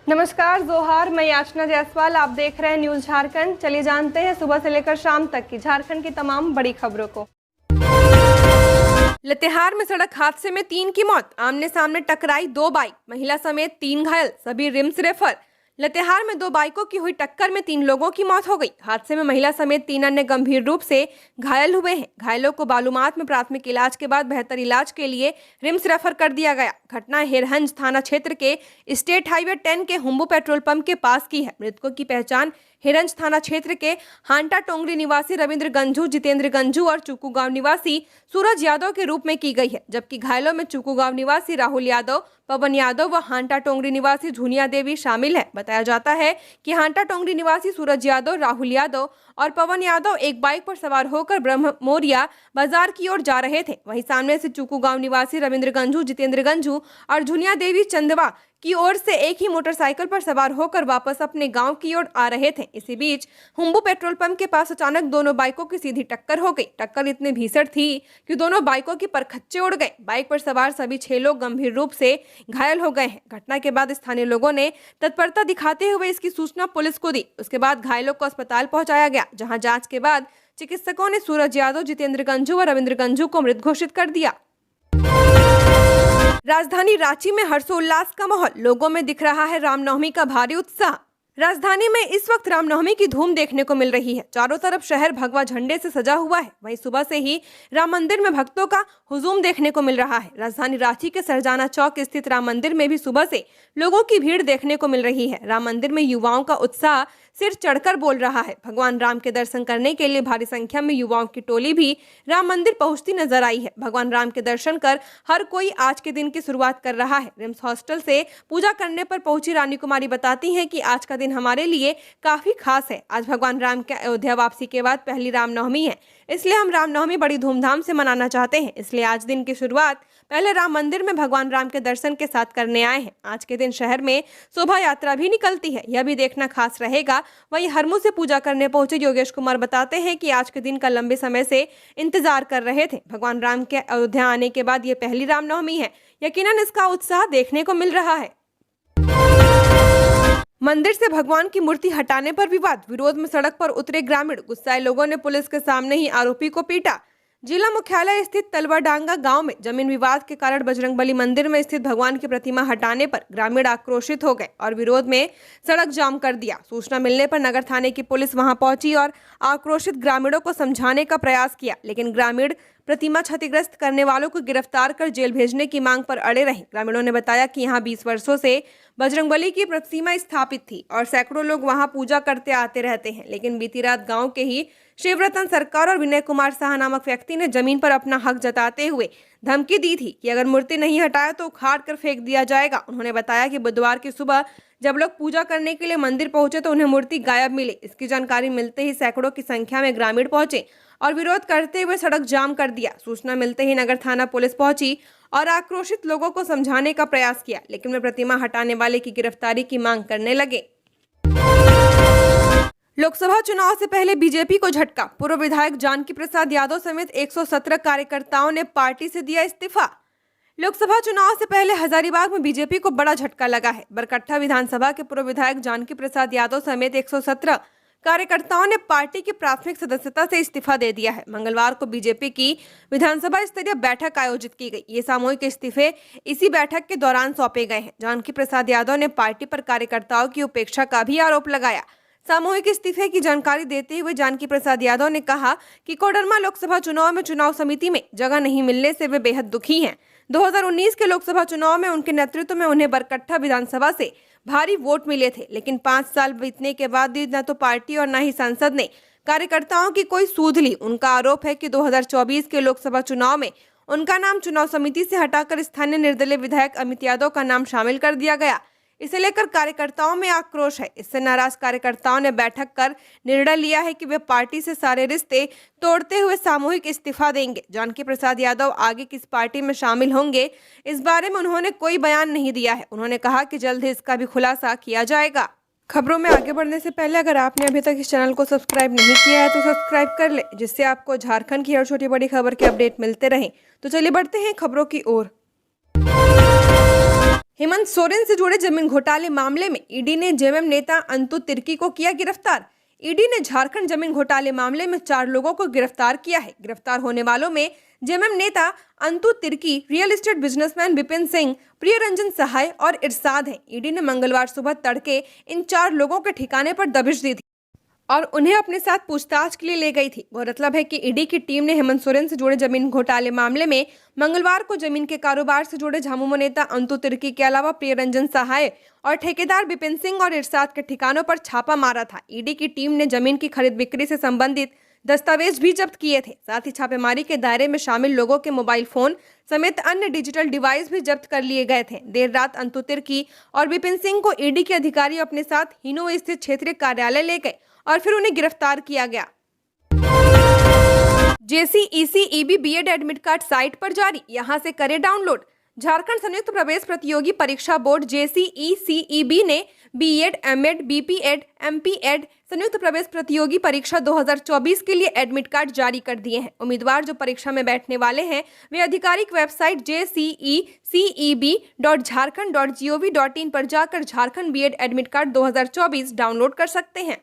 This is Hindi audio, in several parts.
नमस्कार, जोहार। मैं याचना जायसवाल, आप देख रहे हैं न्यूज झारखंड। चलिए जानते हैं सुबह से लेकर शाम तक की झारखंड की तमाम बड़ी खबरों को। लातेहार में सड़क हादसे में 3 की मौत, आमने सामने टकराई 2 बाइक, महिला समेत 3 घायल, सभी रिम्स रेफर। लातेहार में 2 बाइकों की हुई टक्कर में 3 लोगों की मौत हो गई। हादसे में महिला समेत 3 अन्य गंभीर रूप से घायल हुए हैं। घायलों को बालूमाथ में प्राथमिक इलाज के बाद बेहतर इलाज के लिए रिम्स रेफर कर दिया गया। घटना हिरहंज थाना क्षेत्र के स्टेट हाईवे 10 के हुम्बू पेट्रोल पंप के पास की है। मृतकों की पहचान हिरंज थाना क्षेत्र के हांटा टोंगरी निवासी रविंद्र गंजू, जितेंद्र गंजू और चुकू गांव निवासी सूरज यादव के रूप में की गई है, जबकि घायलों में चुकू गांव निवासी राहुल यादव, पवन यादव व हांटा टोंगरी निवासी झुनिया देवी शामिल है। बताया जाता है कि हांटा टोंगरी निवासी सूरज यादव, राहुल यादव और पवन यादव एक बाइक पर सवार होकर ब्रह्ममोरिया बाजार की ओर जा रहे थे। वहीं सामने से चुकू गांव निवासी रविंद्र गंजू, जितेंद्र गंजू और झुनिया देवी चंदवा की ओर से एक ही मोटरसाइकिल पर सवार होकर वापस अपने गांव की ओर आ रहे थे। इसी बीच हुम्बू पेट्रोल पंप के पास अचानक दोनों बाइकों की सीधी टक्कर हो गई। टक्कर इतनी भीषण थी कि दोनों बाइकों की परखच्चे उड़ गए। बाइक पर सवार सभी 6 लोग गंभीर रूप से घायल हो गए हैं। घटना के बाद स्थानीय लोगों ने तत्परता दिखाते हुए इसकी सूचना पुलिस को दी। उसके बाद घायलों को अस्पताल पहुंचाया गया, जहां जांच के बाद चिकित्सकों ने सूरज यादव, जितेंद्र गंजू और रविंद्र गंजू को मृत घोषित कर दिया। राजधानी रांची में हर्षोल्लास का माहौल, लोगों में दिख रहा है रामनवमी का भारी उत्साह। राजधानी में इस वक्त रामनवमी की धूम देखने को मिल रही है। चारों तरफ शहर भगवा झंडे से सजा हुआ है। वहीं सुबह से ही राम मंदिर में भक्तों का हुजूम देखने को मिल रहा है। राजधानी रांची के सरजाना चौक स्थित राम मंदिर में भी सुबह से लोगों की भीड़ देखने को मिल रही है। राम मंदिर में युवाओं का उत्साह सिर चढ़कर बोल रहा है। भगवान राम के दर्शन करने के लिए भारी संख्या में युवाओं की टोली भी राम मंदिर पहुंचती नजर आई है। भगवान राम के दर्शन कर हर कोई आज के दिन की शुरुआत कर रहा है। रिम्स हॉस्टल से पूजा करने पर पहुंची रानी कुमारी बताती हैं कि आज का दिन हमारे लिए काफी खास है। आज भगवान राम के अयोध्या वापसी के बाद पहली रामनवमी है, इसलिए हम रामनवमी बड़ी धूमधाम से मनाना चाहते हैं। इसलिए आज दिन की शुरुआत पहले राम मंदिर में भगवान राम के दर्शन के साथ करने आए हैं। आज के दिन शहर में शोभा यात्रा भी निकलती है, यह भी देखना खास रहेगा। वहीं हरमू से पूजा करने पहुंचे योगेश कुमार बताते हैं कि आज के दिन का लंबे समय से इंतजार कर रहे थे। भगवान राम के अयोध्या आने के बाद ये पहली रामनवमी है, यकीनन इसका उत्साह देखने को मिल रहा है। मंदिर से भगवान की मूर्ति हटाने पर विरोध में सड़क पर उतरे ग्रामीण, गुस्साए लोगों ने पुलिस के सामने ही आरोपी को पीटा। जिला मुख्यालय स्थित तलवाडांगा गांव में जमीन विवाद के कारण बजरंगबली मंदिर में स्थित भगवान की प्रतिमा हटाने पर ग्रामीण आक्रोशित हो गए और विरोध में सड़क जाम कर दिया। सूचना मिलने पर नगर थाने की पुलिस वहां पहुंची और आक्रोशित ग्रामीणों को समझाने का प्रयास किया, लेकिन ग्रामीण प्रतिमा क्षतिग्रस्त करने वालों को गिरफ्तार कर जेल भेजने की मांग पर अड़े रहे। ग्रामीणों ने बताया कि यहां 20 वर्षों से बजरंगबली की प्रतिमा स्थापित थी और सैकड़ों लोग वहां पूजा करते आते रहते हैं, लेकिन बीती रात गांव के ही शिवरतन सरकार और विनय कुमार शाह नामक व्यक्ति ने जमीन पर अपना हक जताते हुए धमकी दी थी कि अगर मूर्ति नहीं हटाया तो उखाड़ कर फेंक दिया जाएगा। उन्होंने बताया कि बुधवार की सुबह जब लोग पूजा करने के लिए मंदिर पहुंचे तो उन्हें मूर्ति गायब मिली। इसकी जानकारी मिलते ही सैकड़ों की संख्या में ग्रामीण पहुंचे और विरोध करते हुए सड़क जाम कर दिया। सूचना मिलते ही नगर थाना पुलिस पहुंची और आक्रोशित लोगों को समझाने का प्रयास किया, लेकिन वे प्रतिमा हटाने वाले की गिरफ्तारी की मांग करने लगे। लोकसभा चुनाव से पहले बीजेपी को झटका, पूर्व विधायक जानकी प्रसाद यादव समेत 117 कार्यकर्ताओं ने पार्टी से दिया इस्तीफा। लोकसभा चुनाव से पहले हजारीबाग में बीजेपी को बड़ा झटका लगा है। बरकट्टा विधानसभा के पूर्व विधायक जानकी प्रसाद यादव समेत 117 कार्यकर्ताओं ने पार्टी की प्राथमिक सदस्यता से इस्तीफा दे दिया है। मंगलवार को बीजेपी की विधानसभा स्तरीय बैठक आयोजित की गई। ये सामूहिक इस्तीफे इसी बैठक के दौरान सौंपे गए हैं। जानकी प्रसाद यादव ने पार्टी पर कार्यकर्ताओं की उपेक्षा का भी आरोप लगाया। सामूहिक इस्तीफे की जानकारी देते हुए जानकी प्रसाद यादव ने कहा कि कोडरमा लोकसभा चुनाव में चुनाव समिति में जगह नहीं मिलने से वे बेहद दुखी हैं। 2019 के लोकसभा चुनाव में उनके नेतृत्व में उन्हें बरकट्टा विधानसभा से भारी वोट मिले थे, लेकिन 5 साल बीतने के बाद भी न तो पार्टी और न ही संसद ने कार्यकर्ताओं की कोई सूध ली। उनका आरोप है कि 2024 के लोकसभा चुनाव में उनका नाम चुनाव समिति से हटाकर स्थानीय निर्दलीय विधायक अमित यादव का नाम शामिल कर दिया गया। इसे लेकर कार्यकर्ताओं में आक्रोश है। इससे नाराज कार्यकर्ताओं ने बैठक कर निर्णय लिया है कि वे पार्टी से सारे रिश्ते तोड़ते हुए सामूहिक इस्तीफा देंगे। जानकी प्रसाद यादव आगे किस पार्टी में शामिल होंगे, इस बारे में उन्होंने कोई बयान नहीं दिया है। उन्होंने कहा कि जल्द ही इसका भी खुलासा किया जाएगा। खबरों में आगे बढ़ने से पहले अगर आपने अभी तक इस चैनल को सब्सक्राइब नहीं किया है तो सब्सक्राइब कर ले, जिससे आपको झारखंड की हर छोटी बड़ी खबर के अपडेट मिलते रहें। तो चलिए बढ़ते हैं खबरों की ओर। हेमंत सोरेन से जुड़े जमीन घोटाले मामले में ईडी ने जेएमएम नेता अंतु तिर्की को किया गिरफ्तार। ईडी ने झारखंड जमीन घोटाले मामले में 4 लोगों को गिरफ्तार किया है। गिरफ्तार होने वालों में जेएमएम नेता Antu Tirkey, real estate businessman Vipin Singh, Priyaranjan Sahay और इरशाद है। ईडी ने मंगलवार सुबह तड़के इन 4 लोगों के ठिकाने पर दबिश दी थी और उन्हें अपने साथ पूछताछ के लिए ले गई थी। गौरतलब है कि ईडी की टीम ने हेमंत सोरेन से जुड़े जमीन घोटाले मामले में मंगलवार को जमीन के कारोबार से जुड़े झामुमो नेता अंतु तिर्की के अलावा प्रियरंजन सहाय और ठेकेदार विपिन सिंह और इरशाद के ठिकानों पर छापा मारा था। ईडी की टीम ने जमीन की खरीद बिक्री से संबंधित दस्तावेज भी जब्त किए थे। साथ ही छापेमारी के दायरे में शामिल लोगों के मोबाइल फोन समेत अन्य डिजिटल डिवाइस भी जब्त कर लिए गए थे। देर रात अंतु तिर्की और विपिन सिंह को ईडी के अधिकारी अपने साथ हिनो स्थित क्षेत्रीय कार्यालय ले गए और फिर उन्हें गिरफ्तार किया गया। JCECEB BEd admit card site पर जारी, यहां से करें डाउनलोड। झारखंड संयुक्त प्रवेश प्रतियोगी परीक्षा बोर्ड JCECEB ने बीएड, एमएड, बीपीएड, एमपीएड संयुक्त प्रवेश प्रतियोगी परीक्षा 2024 के लिए एडमिट कार्ड जारी कर दिए हैं। उम्मीदवार जो परीक्षा में बैठने वाले हैं वे आधिकारिक वेबसाइट jceceb.jharkhand.gov.in पर जाकर Jharkhand BEd admit card 2024 download कर सकते हैं।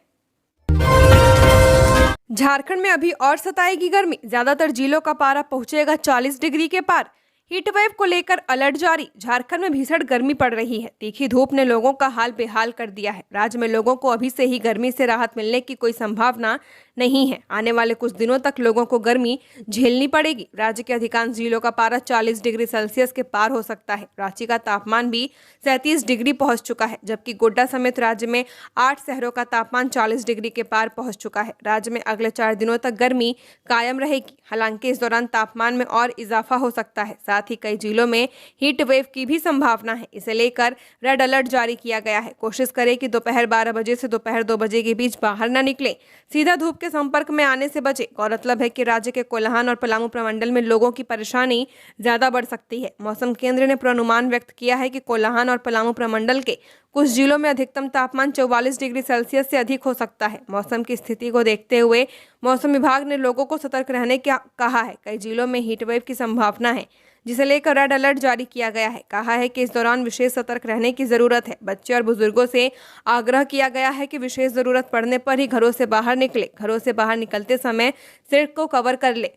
झारखंड में अभी और सताएगी गर्मी, ज्यादातर जिलों का पारा पहुंचेगा 40 डिग्री के पार। हीट वेव को लेकर अलर्ट जारी, झारखंड में भीषण गर्मी पड़ रही है। तीखी धूप ने लोगों का हाल बेहाल कर दिया है। राज्य में लोगों को अभी से ही गर्मी से राहत मिलने की कोई संभावना नहीं है। आने वाले कुछ दिनों तक लोगों को गर्मी झेलनी पड़ेगी। राज्य के अधिकांश जिलों का पारा 40 डिग्री सेल्सियस के पार हो सकता है। रांची का तापमान भी 37 डिग्री पहुंच चुका है, जबकि गोड्डा समेत राज्य में 8 शहरों का तापमान 40 डिग्री के पार पहुंच चुका है। राज्य में अगले 4 दिनों तक गर्मी कायम रहेगी। हालांकि इस दौरान तापमान में और इजाफा हो सकता है। साथ ही कई जिलों में हीट वेव की भी संभावना है। इसे लेकर रेड अलर्ट जारी किया गया है। कोशिश करें कि दोपहर 12 बजे से दोपहर 2 बजे के बीच बाहर न निकलें। सीधा धूप के संपर्क में आने से बचें। गौरतलब है कि राज्य के कोल्हान और पलामू प्रमंडल में लोगों की परेशानी ज्यादा बढ़ सकती है। मौसम केंद्र ने पूर्वानुमान व्यक्त किया है कि कोल्हान और पलामू प्रमंडल के कुछ जिलों में अधिकतम तापमान 44 डिग्री सेल्सियस से अधिक हो सकता है। मौसम की स्थिति को देखते हुए मौसम विभाग ने लोगों को सतर्क रहने का कहा है। कई जिलों में हीट वेव की संभावना है, जिसे लेकर रेड अलर्ट जारी किया गया है। कहा है कि इस दौरान विशेष सतर्क रहने की जरूरत है। बच्चे और बुजुर्गों से आग्रह किया गया है कि विशेष जरूरत पड़ने पर ही घरों से बाहर निकले। घरों से बाहर निकलते समय सिर को कवर कर ले।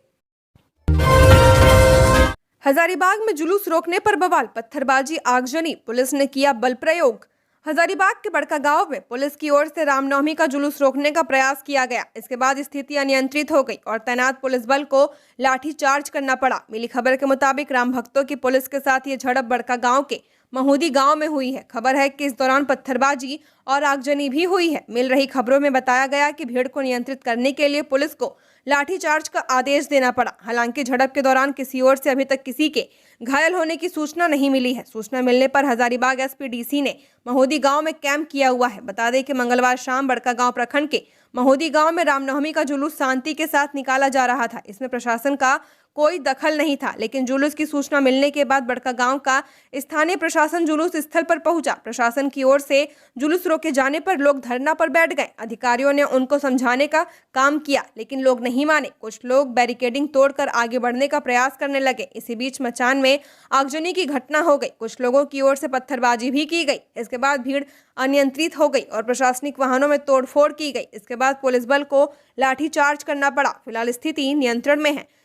हजारीबाग में जुलूस रोकने पर बवाल, पत्थरबाजी, आगजनी, पुलिस ने किया बल प्रयोग। हजारीबाग के बड़का गांव में पुलिस की ओर से रामनवमी का जुलूस रोकने का प्रयास किया गया। इसके बाद स्थिति अनियंत्रित हो गई और तैनात पुलिस बल को लाठीचार्ज करना पड़ा। मिली खबर के मुताबिक राम भक्तों की पुलिस के साथ ये झड़प बड़का गांव के महूदी गांव में हुई है। खबर है कि इस दौरान पत्थरबाजी और आगजनी भी हुई है। मिल रही खबरों में बताया गया कि भीड़ को नियंत्रित करने के लिए पुलिस को लाठीचार्ज का आदेश देना पड़ा। हालांकि झड़प के दौरान किसी ओर से अभी तक किसी के घायल होने की सूचना नहीं मिली है। सूचना मिलने पर हजारीबाग एसपी-डीसी ने महूदी गांव में कैंप किया हुआ है। बता दें कि मंगलवार शाम बड़का गांव प्रखंड के महूदी गांव में रामनवमी का जुलूस शांति के साथ निकाला जा रहा था। इसमें प्रशासन का कोई दखल नहीं था, लेकिन जुलूस की सूचना मिलने के बाद बड़का गांव का स्थानीय प्रशासन जुलूस स्थल पर पहुंचा। प्रशासन की ओर से जुलूस रोके जाने पर लोग धरना पर बैठ गए। अधिकारियों ने उनको समझाने का काम किया, लेकिन लोग नहीं माने। कुछ लोग बैरिकेडिंग तोड़कर आगे बढ़ने का प्रयास करने लगे। इसी बीच मचान में आगजनी की घटना हो गई। कुछ लोगों की ओर से पत्थरबाजी भी की गई। इसके बाद भीड़ अनियंत्रित हो गई और प्रशासनिक वाहनों में तोड़फोड़ की गई। इसके बाद पुलिस बल को लाठीचार्ज करना पड़ा। फिलहाल स्थिति नियंत्रण में है।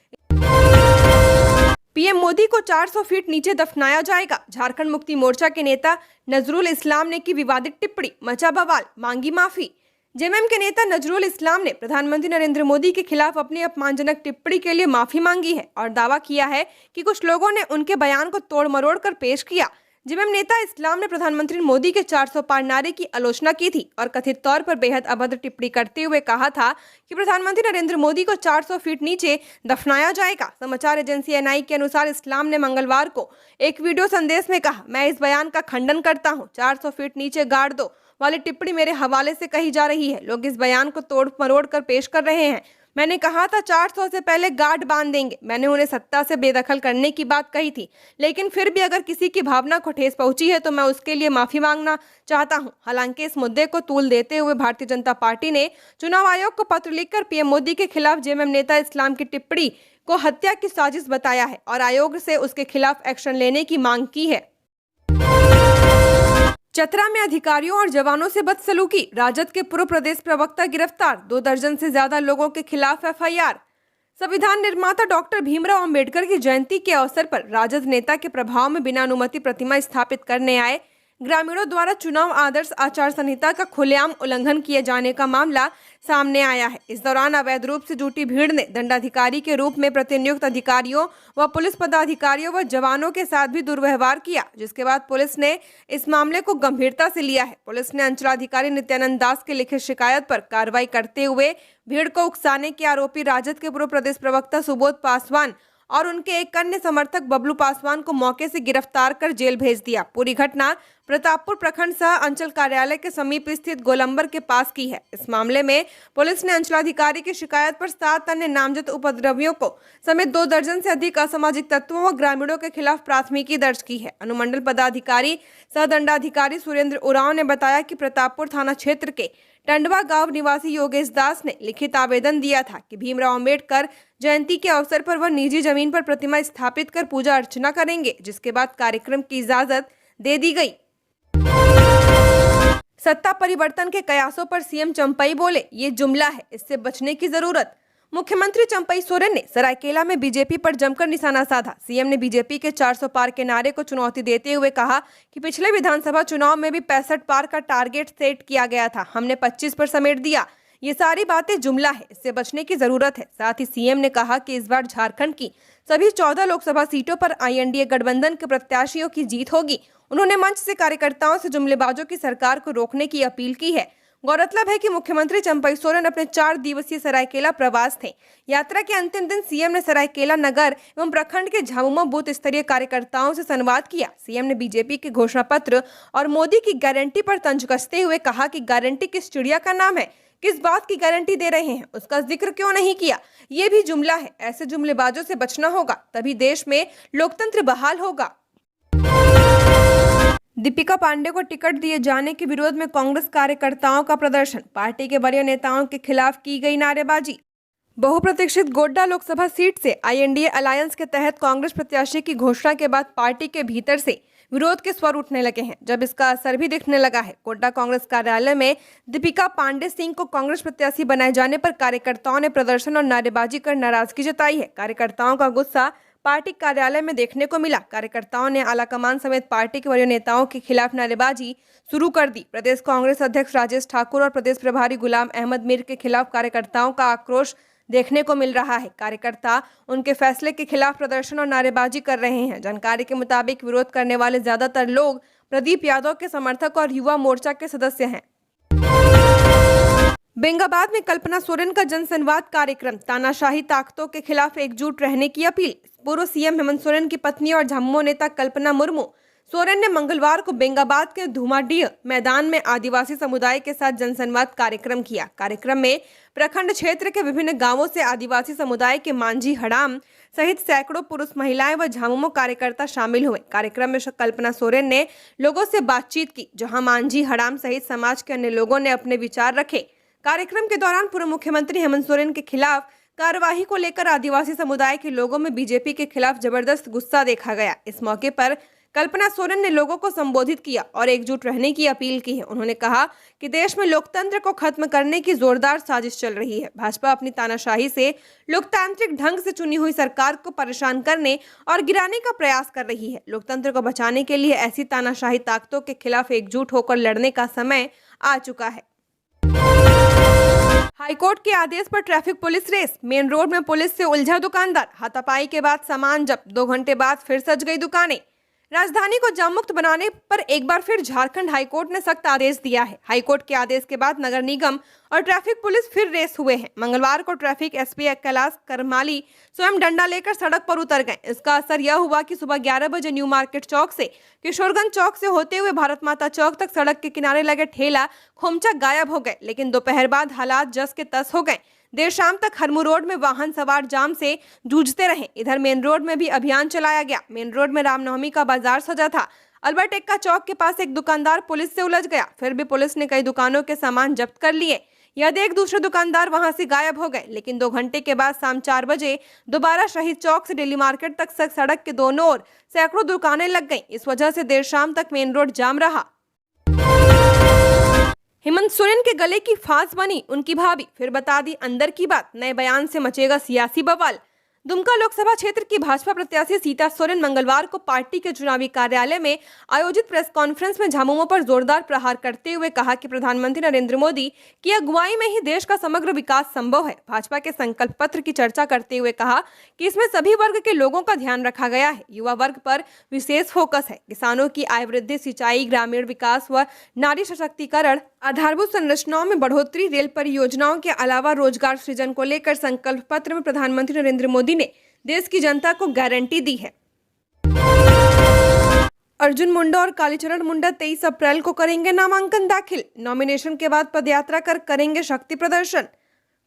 पीएम मोदी को 400 फीट नीचे दफनाया जाएगा, झारखंड मुक्ति मोर्चा के नेता नजरुल इस्लाम ने की विवादित टिप्पणी, मचा बवाल, मांगी माफी। जेएमएम के नेता नजरुल इस्लाम ने प्रधानमंत्री नरेंद्र मोदी के खिलाफ अपनी अपमानजनक टिप्पणी के लिए माफी मांगी है और दावा किया है कि कुछ लोगों ने उनके बयान को तोड़ मरोड़ कर पेश किया। जेएमएम नेता इस्लाम ने प्रधानमंत्री मोदी के 400 पार नारे की आलोचना की थी और कथित तौर पर बेहद अभद्र टिप्पणी करते हुए कहा था कि प्रधानमंत्री नरेंद्र मोदी को 400 फीट नीचे दफनाया जाएगा। समाचार एजेंसी एनआई के अनुसार इस्लाम ने मंगलवार को एक वीडियो संदेश में कहा, मैं इस बयान का खंडन करता हूं। 400 फीट नीचे गाड़ दो वाली टिप्पणी मेरे हवाले से कही जा रही है। लोग इस बयान को तोड़ मरोड़ कर पेश कर रहे हैं। मैंने कहा था 400 से पहले गार्ड बांध देंगे। मैंने उन्हें सत्ता से बेदखल करने की बात कही थी, लेकिन फिर भी अगर किसी की भावना को ठेस पहुंची है तो मैं उसके लिए माफी मांगना चाहता हूं। हालांकि इस मुद्दे को तूल देते हुए भारतीय जनता पार्टी ने चुनाव आयोग को पत्र लिखकर पीएम मोदी के खिलाफ जेएमएम नेता इस्लाम की टिप्पणी को हत्या की साजिश बताया है और आयोग से उसके खिलाफ एक्शन लेने की मांग की है। चतरा में अधिकारियों और जवानों से बदसलूकी, राजद के पूर्व प्रदेश प्रवक्ता गिरफ्तार, 2 दर्जन से ज्यादा लोगों के खिलाफ एफआईआर। संविधान निर्माता डॉक्टर भीमराव अंबेडकर की जयंती के अवसर पर राजद नेता के प्रभाव में बिना अनुमति प्रतिमा स्थापित करने आए ग्रामीणों द्वारा चुनाव आदर्श आचार संहिता का खुलेआम उल्लंघन किए जाने का मामला सामने आया है। इस दौरान अवैध रूप से जुटी भीड़ ने दंडाधिकारी के रूप में प्रतिनियुक्त अधिकारियों व पुलिस पदाधिकारियों व जवानों के साथ भी दुर्व्यवहार किया, जिसके बाद पुलिस ने इस मामले को गंभीरता से लिया है। पुलिस ने अंचलाधिकारी नित्यानंद दास की लिखित शिकायत पर कार्रवाई करते हुए भीड़ को उकसाने के आरोपी राजद के पूर्व प्रदेश प्रवक्ता सुबोध पासवान और उनके एक अन्य समर्थक बबलू पासवान को मौके से गिरफ्तार कर जेल भेज दिया। पूरी घटना प्रतापपुर प्रखंड सह अंचल कार्यालय के समीप स्थित गोलंबर के पास की है। इस मामले में पुलिस ने अंचलाधिकारी की शिकायत पर 7 अन्य नामजद उपद्रवियों को समेत 2 दर्जन से अधिक असामाजिक तत्वों व ग्रामीणों के खिलाफ प्राथमिकी दर्ज की है। अनुमंडल पदाधिकारी सह दंडाधिकारी सुरेंद्र उरांव ने बताया कि प्रतापपुर थाना क्षेत्र के टंडवा गांव निवासी योगेश दास ने लिखित आवेदन दिया था कि भीमराव अंबेडकर जयंती के अवसर पर वह निजी जमीन पर प्रतिमा स्थापित कर पूजा अर्चना करेंगे, जिसके बाद कार्यक्रम की इजाजत दे दी गई। सत्ता परिवर्तन के कयासों पर सीएम चंपई बोले, ये जुमला है, इससे बचने की जरूरत। मुख्यमंत्री चंपई सोरेन ने सरायकेला में बीजेपी पर जमकर निशाना साधा। सीएम ने बीजेपी के 400 पार के नारे को चुनौती देते हुए कहा कि पिछले विधानसभा चुनाव में भी 65 पार का टारगेट सेट किया गया था, हमने 25 पर समेट दिया। ये सारी बातें जुमला है, इससे बचने की जरूरत है। साथ ही सीएम ने कहा कि इस बार झारखंड की सभी 14 लोकसभा सीटों पर INDA गठबंधन के प्रत्याशियों की जीत होगी। उन्होंने मंच से कार्यकर्ताओं से जुमलेबाजों की सरकार को रोकने की अपील की है। गौरतलब है कि मुख्यमंत्री चंपई सोरेन अपने 4 दिवसीय सरायकेला प्रवास थे। यात्रा के अंतिम दिन सीएम ने सरायकेला नगर एवं प्रखंड के झामुमो बूथ स्तरीय कार्यकर्ताओं से संवाद किया। सीएम ने बीजेपी के घोषणा पत्र और मोदी की गारंटी पर तंज कसते हुए कहा कि गारंटी किस चिड़िया का नाम है, किस बात की गारंटी दे रहे हैं, उसका जिक्र क्यों नहीं किया। ये भी जुमला है। ऐसे जुमलेबाजों से बचना होगा, तभी देश में लोकतंत्र बहाल होगा। दीपिका पांडे को टिकट दिए जाने के विरोध में कांग्रेस कार्यकर्ताओं का प्रदर्शन, पार्टी के वरीय नेताओं के खिलाफ की गई नारेबाजी। बहुप्रतीक्षित गोड्डा लोकसभा सीट से INDA अलायंस के तहत कांग्रेस प्रत्याशी की घोषणा के बाद पार्टी के भीतर से विरोध के स्वर उठने लगे हैं, जब इसका असर भी दिखने लगा है। गोड्डा कांग्रेस कार्यालय में दीपिका पांडे सिंह को कांग्रेस प्रत्याशी बनाए जाने पर कार्यकर्ताओं ने प्रदर्शन और नारेबाजी कर नाराजगी जताई है। कार्यकर्ताओं का गुस्सा पार्टी कार्यालय में देखने को मिला। कार्यकर्ताओं ने आलाकमान समेत पार्टी के वरीय नेताओं के खिलाफ नारेबाजी शुरू कर दी। प्रदेश कांग्रेस अध्यक्ष राजेश ठाकुर और प्रदेश प्रभारी गुलाम अहमद मीर के खिलाफ कार्यकर्ताओं का आक्रोश देखने को मिल रहा है। कार्यकर्ता उनके फैसले के खिलाफ प्रदर्शन और नारेबाजी कर रहे हैं। जानकारी के मुताबिक विरोध करने वाले ज्यादातर लोग प्रदीप यादव के समर्थक और युवा मोर्चा के सदस्य हैं। बेंगाबाद में कल्पना सोरेन का जनसंवाद कार्यक्रम, तानाशाही ताकतों के खिलाफ एकजुट रहने की अपील। पूर्व सीएम हेमंत सोरेन की पत्नी और झामुमो नेता कल्पना मुर्मू सोरेन ने मंगलवार को बेंगाबाद के धुमाडीह मैदान में आदिवासी समुदाय के साथ जनसंवाद कार्यक्रम किया। कार्यक्रम में प्रखंड क्षेत्र के विभिन्न गांवों से आदिवासी समुदाय के मांझी हड़ाम सहित सैकड़ों पुरुष, महिलाएं व झामुमो कार्यकर्ता शामिल हुए। कार्यक्रम में कल्पना सोरेन ने लोगों से बातचीत की, जहां मांझी हड़ाम सहित समाज के अन्य लोगों ने अपने विचार रखे। कार्यक्रम के दौरान पूर्व मुख्यमंत्री हेमंत सोरेन के खिलाफ कार्यवाही को लेकर आदिवासी समुदाय के लोगों में बीजेपी के खिलाफ जबरदस्त गुस्सा देखा गया। इस मौके पर कल्पना सोरेन ने लोगों को संबोधित किया और एकजुट रहने की अपील की है। उन्होंने कहा कि देश में लोकतंत्र को खत्म करने की जोरदार साजिश चल रही है। भाजपा अपनी तानाशाही से लोकतांत्रिक ढंग से चुनी हुई सरकार को परेशान करने और गिराने का प्रयास कर रही है। लोकतंत्र को बचाने के लिए ऐसी तानाशाही ताकतों के खिलाफ एकजुट होकर लड़ने का समय आ चुका है। हाईकोर्ट के आदेश पर traffic police race, main road में पुलिस से उलझा दुकानदार, हाथापाई के बाद सामान जब्त, 2 घंटे बाद फिर सज गई दुकानें। राजधानी को जाम मुक्त बनाने पर एक बार फिर झारखंड हाईकोर्ट ने सख्त आदेश दिया है। हाईकोर्ट के आदेश के बाद नगर निगम और ट्रैफिक पुलिस फिर रेस हुए हैं। मंगलवार को ट्रैफिक SP कैलाश करमाली स्वयं डंडा लेकर सड़क पर उतर गए। इसका असर यह हुआ कि सुबह 11 बजे न्यू मार्केट चौक से किशोरगंज चौक से होते हुए भारत माता चौक तक सड़क के किनारे लगे ठेला खोमचा गायब हो गए, लेकिन दोपहर बाद हालात जस के तस हो गए। देर शाम तक हरमू रोड में वाहन सवार जाम से जूझते रहे। इधर मेन रोड में भी अभियान चलाया गया। मेन रोड में रामनवमी का बाजार सजा था। अल्बर्ट एक्का चौक के पास एक दुकानदार पुलिस से उलझ गया, फिर भी पुलिस ने कई दुकानों के सामान जब्त कर लिए। यदि एक दूसरे दुकानदार वहां से गायब हो गए, लेकिन 2 घंटे के बाद शाम 4 बजे दोबारा शहीद चौक से दिल्ली मार्केट तक सड़क के दोनों ओर सैकड़ों दुकानें लग गईं। इस वजह से देर शाम तक मेन रोड जाम रहा। सोरेन के गले की फांस बनी उनकी भाभी, फिर बता दी अंदर की बात, नए बयान से मचेगा सियासी बवाल। दुमका लोकसभा क्षेत्र की भाजपा प्रत्याशी सीता सोरेन मंगलवार को पार्टी के चुनावी कार्यालय में आयोजित प्रेस कॉन्फ्रेंस में झामुमो पर जोरदार प्रहार करते हुए कहा कि प्रधानमंत्री नरेंद्र मोदी की अगुवाई में ही देश का समग्र विकास संभव है। भाजपा के संकल्प पत्र की चर्चा करते हुए कहा कि इसमें सभी वर्ग के लोगों का ध्यान रखा गया है, युवा वर्ग पर विशेष फोकस है, किसानों की आय वृद्धि, सिंचाई, ग्रामीण विकास व नारी सशक्तिकरण, आधारभूत संरचनाओं में बढ़ोतरी, रेल परियोजनाओं के अलावा रोजगार सृजन को लेकर संकल्प पत्र में प्रधानमंत्री नरेंद्र मोदी ने देश की जनता को गारंटी दी है। अर्जुन मुंडा और कालीचरण मुंडा 23 अप्रैल को करेंगे नामांकन दाखिल। नॉमिनेशन के बाद पदयात्रा कर करेंगे शक्ति प्रदर्शन।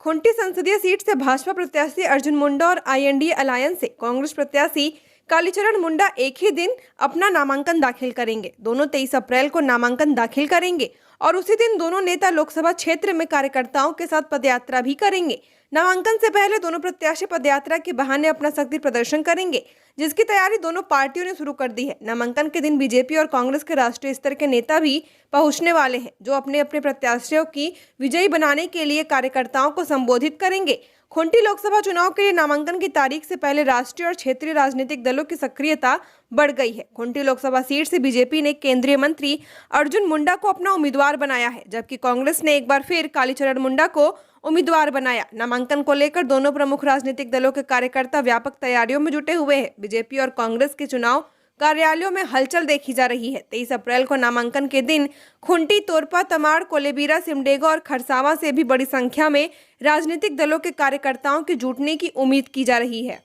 खूंटी संसदीय सीट से भाजपा प्रत्याशी अर्जुन मुंडा और INDA अलायंस से कांग्रेस प्रत्याशी कालीचरण मुंडा एक ही दिन अपना नामांकन दाखिल करेंगे। दोनों 23 अप्रैल को नामांकन दाखिल करेंगे और उसी दिन दोनों नेता लोकसभा क्षेत्र में कार्यकर्ताओं के साथ पदयात्रा भी करेंगे। नामांकन से पहले दोनों प्रत्याशी पदयात्रा के बहाने अपना शक्ति प्रदर्शन करेंगे, जिसकी तैयारी दोनों पार्टियों ने शुरू कर दी है। नामांकन के दिन बीजेपी और कांग्रेस के राष्ट्रीय स्तर के नेता भी पहुंचने वाले हैं, जो अपने अपने प्रत्याशियों की विजयी बनाने के लिए कार्यकर्ताओं को संबोधित करेंगे। खूंटी लोकसभा चुनाव के लिए नामांकन की तारीख से पहले राष्ट्रीय और क्षेत्रीय राजनीतिक दलों की सक्रियता बढ़ गई है। खूंटी लोकसभा सीट से बीजेपी ने केंद्रीय मंत्री अर्जुन मुंडा को अपना उम्मीदवार बनाया है, जबकि कांग्रेस ने एक बार फिर कालीचरण मुंडा को उम्मीदवार बनाया। नामांकन को लेकर दोनों प्रमुख राजनीतिक दलों के कार्यकर्ता व्यापक तैयारियों में जुटे हुए हैं। बीजेपी और कांग्रेस के चुनाव कार्यालयों में हलचल देखी जा रही है। 23 अप्रैल को नामांकन के दिन खूंटी, तोरपा, तमाड़, कोलेबिरा, सिमडेगा और खरसावां से भी बड़ी संख्या में राजनीतिक दलों के कार्यकर्ताओं के जुटने की उम्मीद की जा रही है।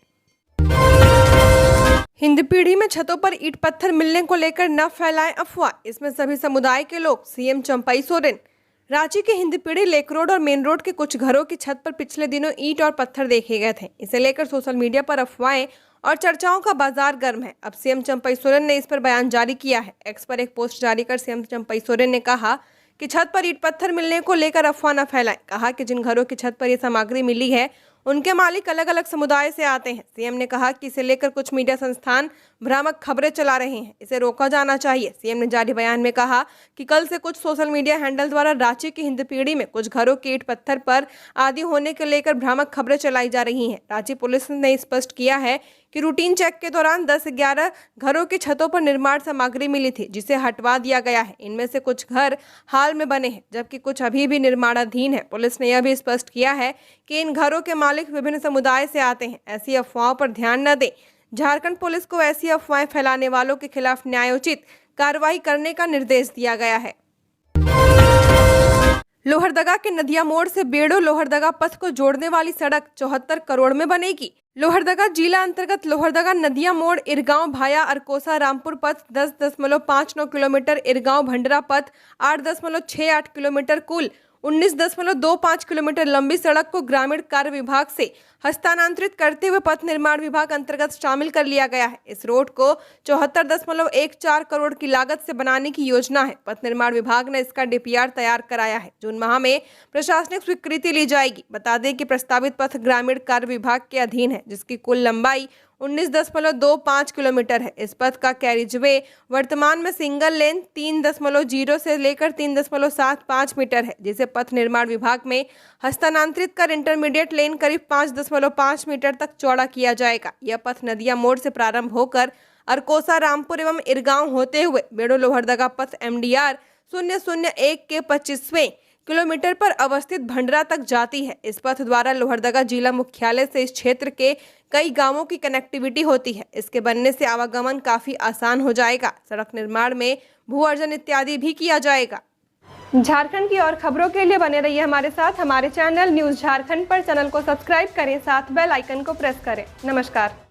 हिंदपीढ़ी में छतों पर ईंट पत्थर मिलने को लेकर न फैलाएं अफवाह, इसमें सभी समुदाय के लोग। CM चंपई सोरेन। रांची के हिंदपीढ़ी, लेक रोड और मेन रोड के कुछ घरों की छत पर पिछले दिनों ईंट और पत्थर देखे गए थे। इसे लेकर सोशल मीडिया पर अफवाहें और चर्चाओं का बाजार गर्म है। अब CM चंपई सोरेन ने इस पर बयान जारी किया है। एक्स पर एक पोस्ट जारी कर CM चंपई सोरेन ने कहा कि छत पर ईंट पत्थर मिलने को लेकर अफवाह न फैलाएं। कहा कि जिन घरों की छत पर यह सामग्री मिली है उनके मालिक अलग अलग समुदाय से आते हैं। CM ने कहा कि इसे लेकर कुछ मीडिया संस्थान भ्रामक खबरें चला रहे हैं, इसे रोका जाना चाहिए। CM ने जारी बयान में कहा कि कल से कुछ सोशल मीडिया हैंडल द्वारा रांची की हिंदपीढ़ी में कुछ घरों के ईंट पत्थर पर आदि होने को लेकर भ्रामक खबरें चलाई जा रही हैं। रांची पुलिस ने स्पष्ट किया है कि रूटीन चेक के दौरान 10-11 घरों की छतों पर निर्माण सामग्री मिली थी, जिसे हटवा दिया गया है। इनमें से कुछ घर हाल में बने हैं, जबकि कुछ अभी भी निर्माणाधीन है। पुलिस ने यह भी स्पष्ट किया है कि इन घरों के मालिक विभिन्न समुदाय से आते हैं। ऐसी अफवाहों पर ध्यान न दें। झारखंड पुलिस को ऐसी अफवाहें फैलाने वालों के खिलाफ न्यायोचित कार्रवाई करने का निर्देश दिया गया है। लोहरदगा के नदिया मोड़ से बेड़ो लोहरदगा पथ को जोड़ने वाली सड़क 74 करोड़ में बनेगी। लोहरदगा जिला अंतर्गत लोहरदगा नदिया मोड़ इरगांव भाया अरकोसा रामपुर पथ 10.59 किलोमीटर, इरगांव भंडरा पथ 8.68 किलोमीटर, कुल 19.25 किलोमीटर लंबी सड़क को ग्रामीण कार्य विभाग से हस्तांतरित करते हुए पथ निर्माण विभाग अंतर्गत शामिल कर लिया गया है। इस रोड को 74.14 करोड़ की लागत से बनाने की योजना है। पथ निर्माण विभाग ने इसका DPR तैयार कराया है। जून माह में प्रशासनिक स्वीकृति ली जाएगी। बता दें कि प्रस्तावित पथ ग्रामीण कार्य विभाग के अधीन है, जिसकी कुल लंबाई 19.25 किलोमीटर है। इस पथ का कैरिजवे वर्तमान में सिंगल लेन 3.0 से लेकर 3.75 मीटर है, जिसे पथ निर्माण विभाग में हस्तांतरित कर इंटरमीडिएट लेन करीब 5.5 मीटर तक चौड़ा किया जाएगा। यह पथ नदिया मोड़ से प्रारंभ होकर अरकोसा, रामपुर एवं इरगांव होते हुए बेड़ो लोहरदगा पथ MDR 001 के 25वें किलोमीटर पर अवस्थित भंडरा तक जाती है। इस पथ द्वारा लोहरदगा जिला मुख्यालय से इस क्षेत्र के कई गांवों की कनेक्टिविटी होती है। इसके बनने से आवागमन काफी आसान हो जाएगा। सड़क निर्माण में भू अर्जन इत्यादि भी किया जाएगा। झारखंड की और खबरों के लिए बने रहिए हमारे साथ। हमारे चैनल न्यूज झारखंड पर चैनल को सब्सक्राइब करें, साथ बेल आइकन को प्रेस करें। नमस्कार।